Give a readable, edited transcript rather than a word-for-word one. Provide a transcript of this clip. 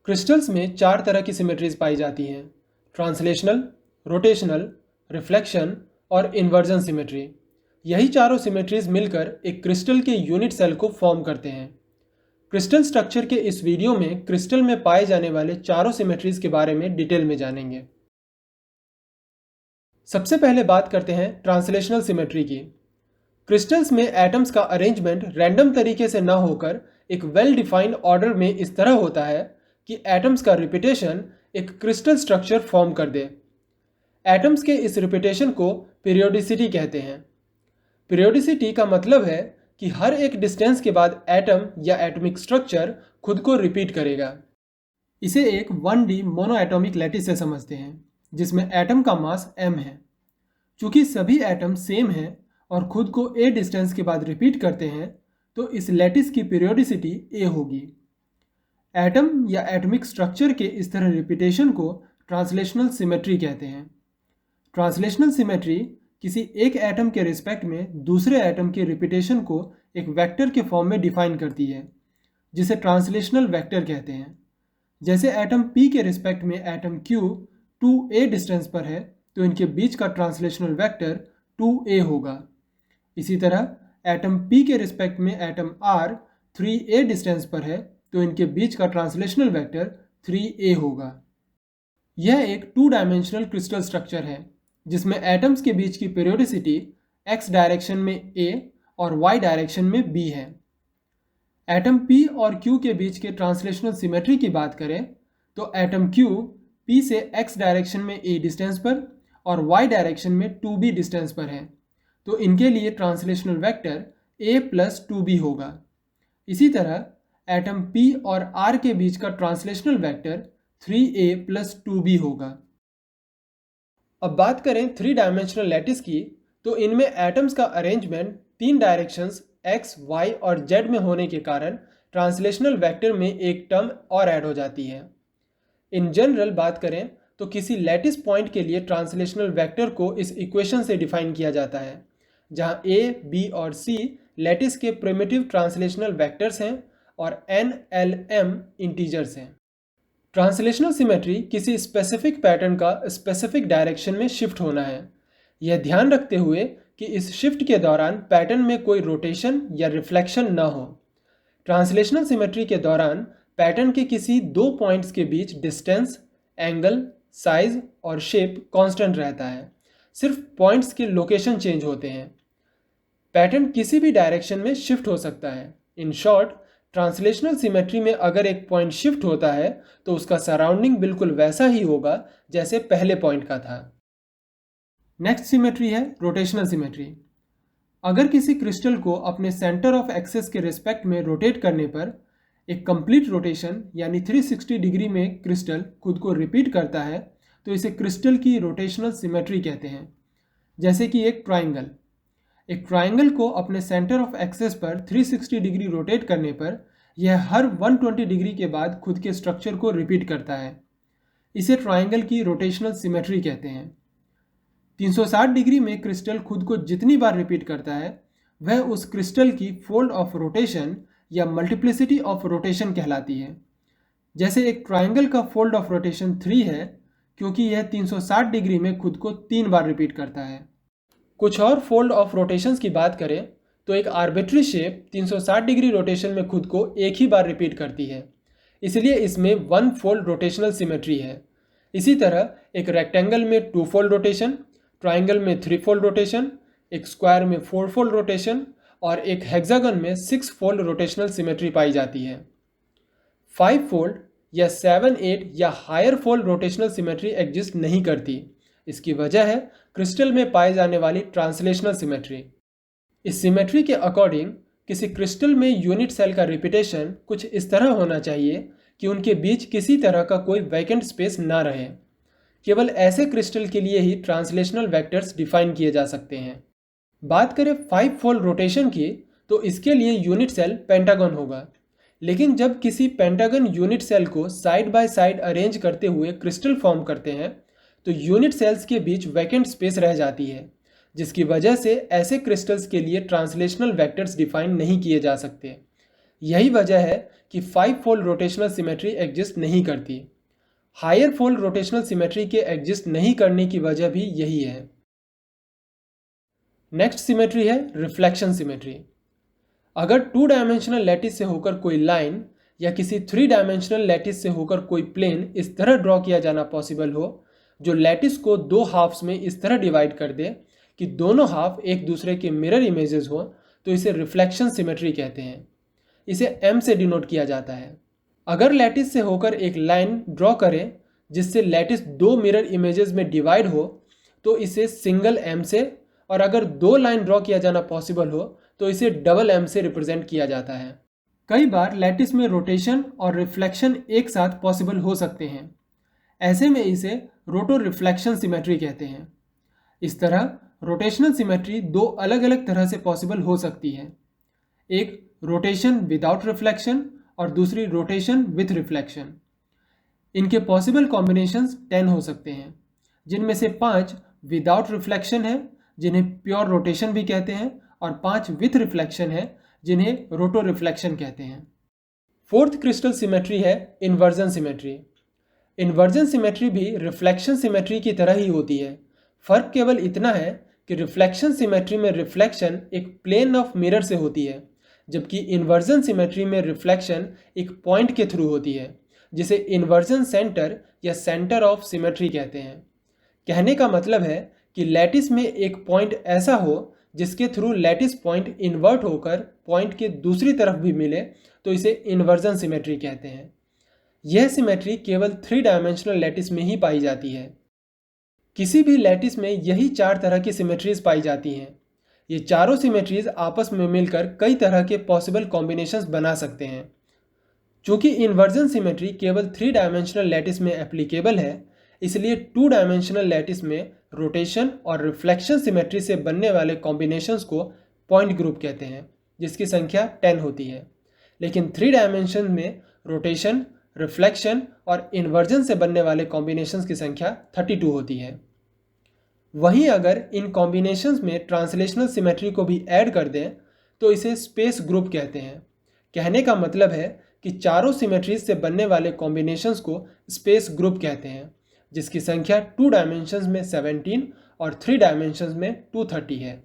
Crystals में चार तरह की सिमेट्रीज पाई जाती हैं: ट्रांसलेशनल, रोटेशनल, रिफ्लेक्शन और इन्वर्जन सिमेट्री। यही चारों सिमेट्रीज मिलकर एक क्रिस्टल के यूनिट सेल को फॉर्म करते हैं। क्रिस्टल स्ट्रक्चर के इस वीडियो में क्रिस्टल में पाए जाने वाले चारों सिमेट्रीज के बारे में डिटेल में जानेंगे। सबसे पहले बात करते हैं ट्रांसलेशनल सिमेट्री की। क्रिस्टल्स में एटम्स का अरेंजमेंट रैंडम तरीके से न होकर एक वेल डिफाइंड ऑर्डर में इस तरह होता है कि एटम्स का रिपीटेशन एक क्रिस्टल स्ट्रक्चर फॉर्म कर दे। एटम्स के इस रिपीटेशन को पीरियोडिसिटी कहते हैं। पीरियोडिसिटी का मतलब है कि हर एक डिस्टेंस के बाद एटम या एटॉमिक स्ट्रक्चर खुद को रिपीट करेगा। इसे एक 1D मोनोएटॉमिक लैटिस से समझते हैं जिसमें एटम का मास m है। चूंकि सभी एटम सेम हैं और खुद को a डिस्टेंस के बाद रिपीट करते हैं तो इस लैटिस की पीरियोडिसिटी a होगी। एटम या एटॉमिक स्ट्रक्चर के इस तरह रिपीटेशन को ट्रांसलेशनल सिमेट्री कहते हैं। ट्रांसलेशनल सिमेट्री किसी एक एटम के रिस्पेक्ट में दूसरे एटम के रिपीटेशन को एक वेक्टर के फॉर्म में डिफाइन करती है जिसे ट्रांसलेशनल वेक्टर कहते हैं। जैसे एटम P के रिस्पेक्ट में एटम Q 2a डिस्टेंस पर है तो इनके बीच का ट्रांसलेशनल वेक्टर 2a होगा। इसी तरह एटम P के रिस्पेक्ट में एटम R 3a डिस्टेंस पर है तो इनके बीच का ट्रांसलेशनल वेक्टर 3a होगा। यह एक 2 डायमेंशनल क्रिस्टल स्ट्रक्चर है जिसमें एटम्स के बीच की पीरियोडिसिटी x डायरेक्शन में a और y डायरेक्शन में b है। एटम P और Q के बीच के ट्रांसलेशनल सिमेट्री की बात करें तो एटम Q P से x डायरेक्शन में a डिस्टेंस पर और y डायरेक्शन में 2b डिस्टेंस पर है तो इनके लिए ट्रांसलेशनल वेक्टर a + 2b होगा। इसी तरह एटम P और R के बीच का ट्रांसलेशनल वेक्टर 3a + 2b होगा। अब बात करें 3 डायमेंशनल लैटिस की तो इनमें एटम्स का अरेंजमेंट 3 डायरेक्शंस x, y और z में होने के कारण ट्रांसलेशनल वेक्टर में एक टर्म और ऐड हो जाती है। इन जनरल बात करें तो किसी लैटिस पॉइंट के लिए ट्रांसलेशनल वेक्टर को इस इक्वेशन से डिफाइन किया जाता है जहां a, b और c लैटिस के प्रिमिटिव ट्रांसलेशनल वेक्टर्स हैं और n, l, m इंटीजर्स हैं। ट्रांसलेशनल सिमेट्री किसी स्पेसिफिक पैटर्न का स्पेसिफिक डायरेक्शन में शिफ्ट होना है, यह ध्यान रखते हुए कि इस शिफ्ट के दौरान पैटर्न में कोई रोटेशन या रिफ्लेक्शन न हो। ट्रांसलेशनल सिमेट्री के दौरान पैटर्न के किसी 2 पॉइंट्स के बीच डिस्टेंस, एंगल, साइज और शेप कांस्टेंट रहता है, सिर्फ पॉइंट्स के लोकेशन चेंज होते हैं। पैटर्न किसी भी डायरेक्शन में शिफ्ट हो सकता है। इन शॉर्ट, ट्रांसलेशनल सिमेट्री में अगर एक पॉइंट शिफ्ट होता है तो उसका सराउंडिंग बिल्कुल वैसा ही होगा जैसे पहले पॉइंट का था। नेक्स्ट सिमेट्री है रोटेशनल सिमेट्री। अगर किसी क्रिस्टल को अपने सेंटर ऑफ एक्सेस के रिस्पेक्ट में रोटेट करने पर एक कंप्लीट रोटेशन यानी 360 डिग्री में क्रिस्टल खुद को रिपीट करता है तो इसे क्रिस्टल की रोटेशनल सिमेट्री कहते हैं। जैसे कि एक ट्राइंगल को अपने सेंटर ऑफ एक्सेस पर 360 डिग्री रोटेट करने पर यह हर 120 डिग्री के बाद खुद के स्ट्रक्चर को रिपीट करता है। इसे ट्राइंगल की रोटेशनल सिमेट्री कहते हैं। 360 डिग्री में क्रिस्टल खुद को जितनी बार रिपीट करता है वह उस क्रिस्टल की फोल्ड ऑफ रोटेशन या मल्टीप्लिसिटी ऑफ रोटेशन कहलाती है। जैसे एक ट्राइंगल का फोल्ड ऑफ रोटेशन 3 है क्योंकि यह 360 डिग्री में खुद को 3 बार रिपीट करता है। कुछ और फोल्ड ऑफ रोटेशंस की बात करें तो एक आर्बिट्री शेप 360 डिग्री रोटेशन में खुद को एक ही बार रिपीट करती है, इसलिए इसमें 1 फोल्ड रोटेशनल सिमेट्री है। इसी तरह एक रेक्टेंगल में 2 फोल्ड रोटेशन, ट्राइंगल में 3 फोल्ड रोटेशन, एक स्क्वायर में 4 फोल्ड रोटेशन और एक हेक्सागन में 6 फोल्ड रोटेशनल सिमेट्री पाई जाती है। 5 फोल्ड या 7, 8 या higher fold rotational symmetry exist नहीं करती। इसकी वजह है क्रिस्टल में पाए जाने वाली ट्रांसलेशनल सिमेट्री। इस सिमेट्री के अकॉर्डिंग किसी क्रिस्टल में यूनिट सेल का रिपीटेशन कुछ इस तरह होना चाहिए कि उनके बीच किसी तरह का कोई वैकेंट स्पेस ना रहे। केवल ऐसे क्रिस्टल के लिए ही ट्रांसलेशनल वेक्टर्स डिफाइन किए जा सकते हैं। बात करें 5 फोल्ड रोटेशन की तो इसके लिए यूनिट सेल पेंटागन होगा, लेकिन जब किसी पेंटागन यूनिट सेल को साइड बाय साइड अरेंज करते हुए क्रिस्टल फॉर्म करते हैं तो यूनिट सेल्स के बीच वैकेंट स्पेस रह जाती है, जिसकी वजह से ऐसे क्रिस्टल्स के लिए ट्रांसलेशनल वेक्टर्स डिफाइन नहीं किए जा सकते। यही वजह है कि 5-फोल्ड रोटेशनल सिमेट्री एग्जिस्ट नहीं करती। हायर फोल्ड रोटेशनल सिमेट्री के एग्जिस्ट नहीं करने की वजह भी यही है। नेक्स्ट सिमेट्री है रिफ्लेक्शन सिमेट्री। अगर 2 डायमेंशनल लैटिस से होकर कोई लाइन या किसी 3 डायमेंशनल लैटिस से होकर कोई प्लेन इस तरह ड्रॉ किया जाना पॉसिबल हो जो लैटिस को 2 हाफ्स में इस तरह डिवाइड कर दे कि दोनों हाफ एक दूसरे के मिरर इमेजेस हो, तो इसे रिफ्लेक्शन सिमेट्री कहते हैं। इसे m से डिनोट किया जाता है। अगर लैटिस से होकर एक लाइन ड्रॉ करें जिससे लैटिस 2 मिरर इमेजेस में डिवाइड हो, तो इसे सिंगल m से, और अगर 2 लाइन ड्रॉ किया जाना पॉसिबल हो तो इसे डबल m से रिप्रेजेंट किया जाता है। कई बार लैटिस में रोटेशन और रिफ्लेक्शन एक साथ पॉसिबल हो सकते हैं। ऐसे में इसे रोटो रिफ्लेक्शन सिमेट्री कहते हैं। इस तरह रोटेशनल सिमेट्री 2 अलग अलग तरह से पॉसिबल हो सकती है। एक रोटेशन विदाउट रिफ्लेक्शन और दूसरी रोटेशन विथ रिफ्लेक्शन। इनके पॉसिबल कॉम्बिनेशंस 10 हो सकते हैं, जिनमें से 5 विदाउट रिफ्लेक्शन है जिन्हें प्योर रोटेशन भी कहते हैं, और 5 विथ रिफ्लेक्शन है जिन्हें रोटो रिफ्लेक्शन कहते हैं। फोर्थ क्रिस्टल सिमेट्री है इन्वर्जन सिमेट्री। इन्वर्जन सिमेट्री भी रिफ्लेक्शन सिमेट्री की तरह ही होती है। फर्क केवल इतना है कि रिफ्लेक्शन सिमेट्री में रिफ्लेक्शन एक प्लेन ऑफ मिरर से होती है, जबकि इन्वर्जन सिमेट्री में रिफ्लेक्शन एक पॉइंट के थ्रू होती है, जिसे इन्वर्जन सेंटर या सेंटर ऑफ सिमेट्री कहते हैं। कहने का मतलब है कि लैटिस में एक पॉइंट ऐसा हो जिसके थ्रू लैटिस पॉइंट इन्वर्ट होकर पॉइंट के दूसरी तरफ भी मिले, तो इसे इन्वर्जन सिमेट्री कहते हैं। यह सिमेट्री केवल 3 डायमेंशनल लैटिस में ही पाई जाती है। किसी भी लैटिस में यही 4 तरह की सिमेट्रीज पाई जाती हैं। ये चारों सिमेट्रीज आपस में मिलकर कई तरह के पॉसिबल कॉम्बिनेशंस बना सकते हैं। चूंकि इन्वर्जन सिमेट्री केवल 3 डायमेंशनल लैटिस में एप्लीकेबल है, इसलिए 2 डायमेंशनल लैटिस में रोटेशन और रिफ्लेक्शन सिमेट्री से बनने वाले कॉम्बिनेशंस को पॉइंट ग्रुप कहते हैं, जिसकी संख्या 10 होती है। लेकिन 3 डायमेंशन में रोटेशन, रिफ्लेक्शन और इन्वर्जन से बनने वाले कॉम्बिनेशंस की संख्या 32 होती है। वहीं अगर इन कॉम्बिनेशंस में ट्रांसलेशनल सिमेट्री को भी ऐड कर दें तो इसे स्पेस ग्रुप कहते हैं। कहने का मतलब है कि चारों सिमेट्रीज से बनने वाले कॉम्बिनेशंस को स्पेस ग्रुप कहते हैं, जिसकी संख्या 2 डायमेंशंस में 17 और 3 डायमेंशंस में 230 है।